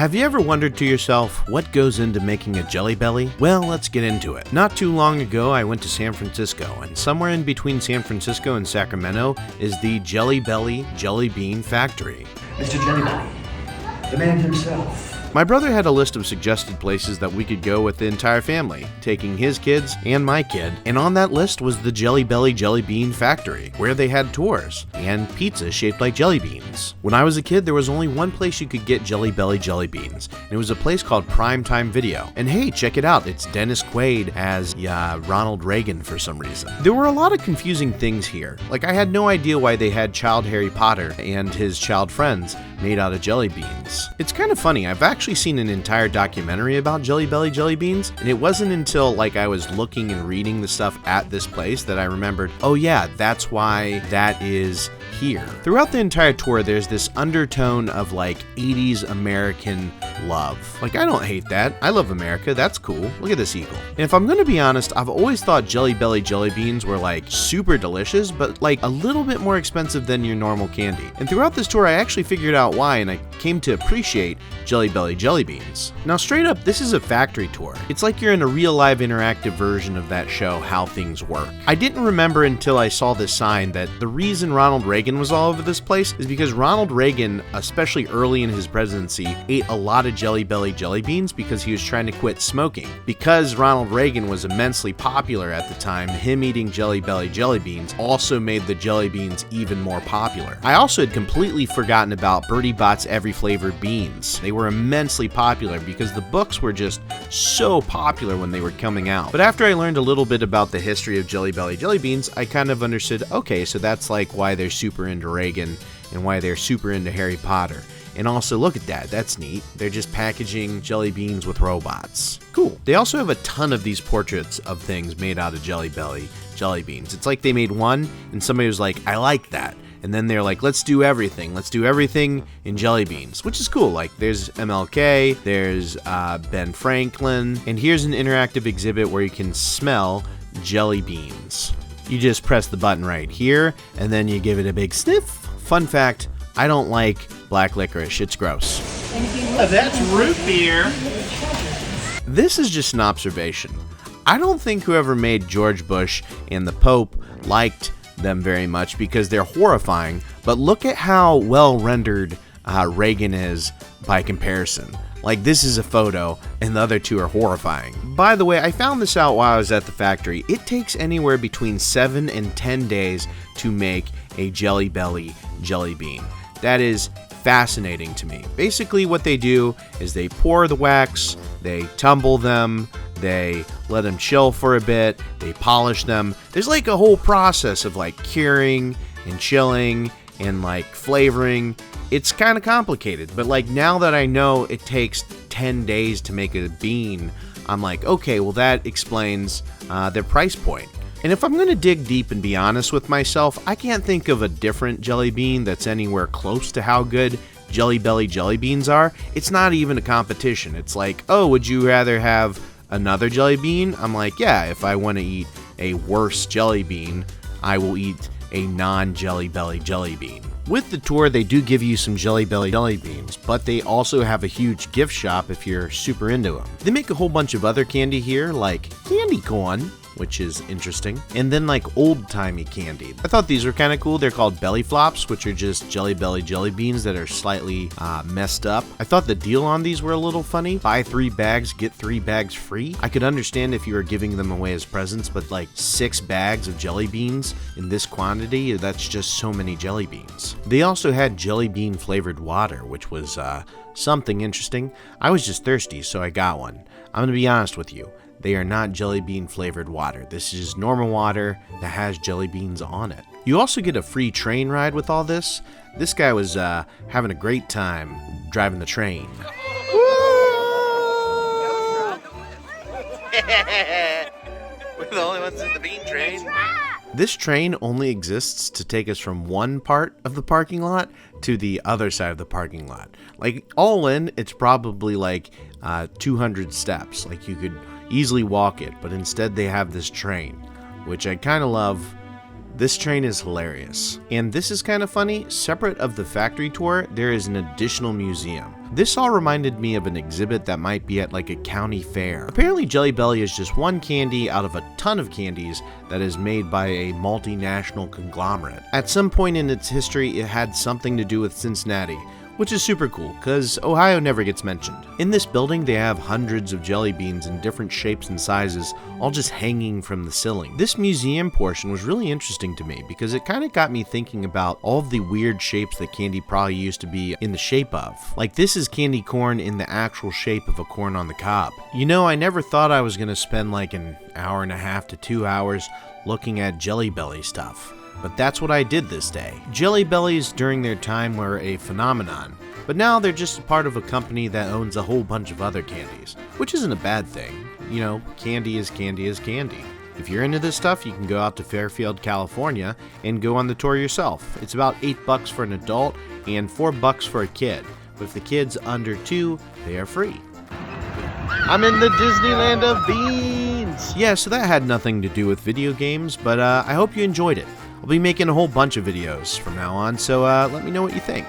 Have you ever wondered to yourself what goes into making a Jelly Belly? Well, let's get into it. Not too long ago, I went to San Francisco, and somewhere in between San Francisco and Sacramento is the Jelly Belly Jelly Bean Factory. Mr. Jelly Belly, the man himself. My brother had a list of suggested places that we could go with the entire family, taking his kids and my kid, and on that list was the Jelly Belly Jelly Bean Factory, where they had tours and pizza shaped like jelly beans. When I was a kid, there was only one place you could get Jelly Belly jelly beans, and it was a place called Primetime Video. And hey, check it out, it's Dennis Quaid as Ronald Reagan for some reason. There were a lot of confusing things here. Like, I had no idea why they had Child Harry Potter and his child friends made out of jelly beans. It's kind of funny, I've actually seen an entire documentary about Jelly Belly jelly beans, and it wasn't until I was looking and reading the stuff at this place that I remembered, oh yeah, that's why that is here. Throughout the entire tour, there's this undertone of 80s American love. I don't hate that. I love America. That's cool. Look at this eagle. And if I'm gonna be honest, I've always thought Jelly Belly jelly beans were super delicious, but a little bit more expensive than your normal candy. And throughout this tour, I actually figured out why, and I came to appreciate Jelly Belly jelly beans. Now, straight up, this is a factory tour. It's like you're in a real live interactive version of that show, How Things Work. I didn't remember until I saw this sign that the reason Ronald Reagan was all over this place is because Ronald Reagan, especially early in his presidency, ate a lot of Jelly Belly jelly beans because he was trying to quit smoking. Because Ronald Reagan was immensely popular at the time, him eating Jelly Belly jelly beans also made the jelly beans even more popular. I also had completely forgotten about Bertie Bott's Every Flavored Beans. They were immensely popular because the books were just so popular when they were coming out. But after I learned a little bit about the history of Jelly Belly jelly beans, I kind of understood, okay, so that's why they're super into Reagan and why they're super into Harry Potter. And also, look at that, that's neat. They're just packaging jelly beans with robots. Cool. They also have a ton of these portraits of things made out of Jelly Belly jelly beans. It's like they made one and somebody was like, I like that. And then they're like, let's do everything in jelly beans, which is cool. There's MLK, there's Ben Franklin, and here's an interactive exhibit where you can smell jelly beans. You just press the button right here, and then you give it a big sniff. Fun fact, I don't like black licorice, it's gross. That's root beer. This is just an observation. I don't think whoever made George Bush and the Pope liked them very much because they're horrifying, but look at how well rendered Reagan is by comparison. This is a photo and the other two are horrifying. By the way, I found this out while I was at the factory. It takes anywhere between 7 and 10 days to make a Jelly Belly jelly bean. That is fascinating to me. Basically what they do is they pour the wax, they tumble them, they let them chill for a bit, they polish them. There's a whole process of curing and chilling and flavoring. It's kind of complicated, but now that I know it takes 10 days to make a bean, I'm okay, well that explains their price point. And if I'm going to dig deep and be honest with myself, I can't think of a different jelly bean that's anywhere close to how good Jelly Belly jelly beans are. It's not even a competition. It's oh, would you rather have another jelly bean? I'm yeah, if I want to eat a worse jelly bean, I will eat a non-Jelly Belly jelly bean. With the tour, they do give you some Jelly Belly jelly beans, but they also have a huge gift shop if you're super into them. They make a whole bunch of other candy here, like candy corn, which is interesting, and then old-timey candy. I thought these were kind of cool. They're called belly flops, which are just Jelly Belly jelly beans that are slightly messed up. I thought the deal on these were a little funny. Buy 3 bags, get 3 bags free. I could understand if you were giving them away as presents, but 6 bags of jelly beans in this quantity, that's just so many jelly beans. They also had jelly bean flavored water, which was something interesting. I was just thirsty, so I got one. I'm gonna be honest with you. They are not jelly bean flavored water. This is normal water that has jelly beans on it. You also get a free train ride with all this. This guy was having a great time driving the train. We're the only ones in the bean train. This train only exists to take us from one part of the parking lot to the other side of the parking lot. All in, it's probably 200 steps. You could easily walk it, but instead they have this train, which I kind of love This train is hilarious. And this is kind of funny, separate of the factory tour, there is an additional museum. This all reminded me of an exhibit that might be at like a county fair. Apparently Jelly Belly is just one candy out of a ton of candies that is made by a multinational conglomerate. At some point in its history, it had something to do with Cincinnati, which is super cool, because Ohio never gets mentioned. In this building, they have hundreds of jelly beans in different shapes and sizes, all just hanging from the ceiling. This museum portion was really interesting to me, because it kind of got me thinking about all of the weird shapes that candy probably used to be in the shape of. Like, this is candy corn in the actual shape of a corn on the cob. You know, I never thought I was going to spend like an hour and a half to 2 hours looking at Jelly Belly stuff. But that's what I did this day. Jelly Bellies during their time were a phenomenon, but now they're just a part of a company that owns a whole bunch of other candies, which isn't a bad thing. You know, candy is candy is candy. If you're into this stuff, you can go out to Fairfield, California and go on the tour yourself. It's about $8 for an adult and $4 for a kid. But if the kid's under 2, they are free. I'm in the Disneyland of beans! Yeah, so that had nothing to do with video games, but I hope you enjoyed it. I'll be making a whole bunch of videos from now on, so let me know what you think.